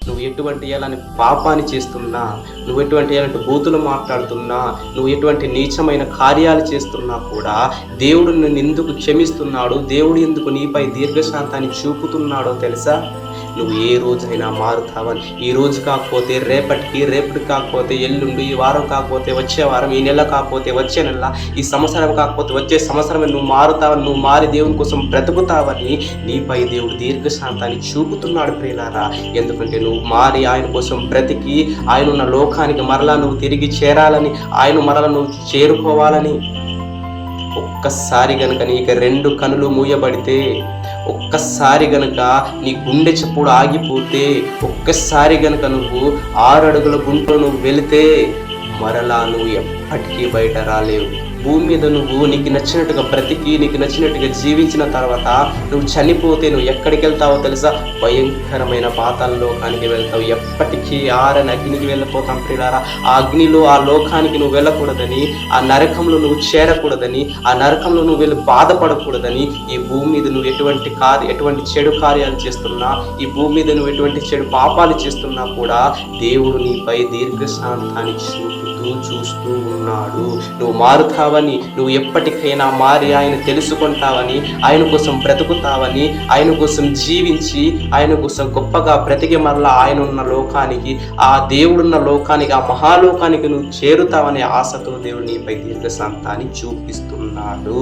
నువ్వు ఎటువంటి ఎలాంటి పాపాన్ని చేస్తున్నా, నువ్వు ఎటువంటి ఎలాంటి బూతులు మాట్లాడుతున్నా, నువ్వు ఎటువంటి నీచమైన కార్యాలు చేస్తున్నా కూడా దేవుడు నిన్ను ఎందుకు క్షమిస్తున్నాడు, దేవుడు ఎందుకు నీపై దీర్ఘశాంతాన్ని చూపుతున్నాడో తెలుసా? నువ్వు ఏ రోజైనా మారుతావని. ఈ రోజు కాకపోతే రేపటికి, రేపటి కాకపోతే ఎల్లుండి, ఈ వారం కాకపోతే వచ్చే వారం, ఈ నెల కాకపోతే వచ్చే నెల, ఈ సంవత్సరం కాకపోతే వచ్చే సంవత్సరం నువ్వు మారుతావని, నువ్వు మారి దేవుని కోసం బ్రతుకుతావని నీపై దేవుడు దీర్ఘశాంతాన్ని చూపుతున్నాడు ప్రియులారా. ఎందుకంటే నువ్వు మారి ఆయన కోసం బ్రతికి ఆయన ఉన్న లోకానికి మరలా నువ్వు తిరిగి చేరాలని, ఆయన మరలా నువ్వు చేరుకోవాలని. ఒక్కసారి గనుక నీకు 2 కనులు మూయబడితే, ఒక్కసారి గనుక నీ గుండె చప్పుడు ఆగిపోతే, ఒక్కసారి గనుక నువ్వు 6 అడుగుల గుంటలో నువ్వు వెళితే మరలా నువ్వు ఎప్పటికీ బయట రాలేవు. భూమి మీద నువ్వు నీకు నచ్చినట్టుగా బ్రతికి, నీకు నచ్చినట్టుగా జీవించిన తర్వాత నువ్వు చనిపోతే నువ్వు ఎక్కడికి వెళ్తావో తెలుసా? భయంకరమైన పాతాళ లోకానికి వెళ్తావు. ఎప్పటికీ ఆరని అగ్నికి వెళ్ళిపోతాం ప్రియులారా. ఆ అగ్నిలో, ఆ లోకానికి నువ్వు వెళ్ళకూడదని, ఆ నరకంలో నువ్వు చేరకూడదని, ఆ నరకంలో నువ్వు వెళ్ళి బాధపడకూడదని, ఈ భూమి మీద నువ్వు ఎటువంటి చెడు కార్యాలు చేస్తున్నా, ఈ భూమి మీద నువ్వు ఎటువంటి చెడు పాపాలు చేస్తున్నా కూడా దేవుడు నీపై దీర్ఘశాంతాన్ని చూస్తూ ఉన్నాడు. నువ్వు మారుతావని, నువ్వు ఎప్పటికైనా మారి ఆయన తెలుసుకుంటావని, ఆయన కోసం బ్రతుకుతావని, ఆయన కోసం జీవించి, ఆయన కోసం గొప్పగా బ్రతికి మరలా ఆయన ఉన్న లోకానికి, ఆ దేవుడున్న లోకానికి, ఆ మహాలోకానికి నువ్వు చేరుతావనే ఆశతో దేవుడు నీపై దీర్ఘశాంతాన్ని చూపిస్తున్నాడు.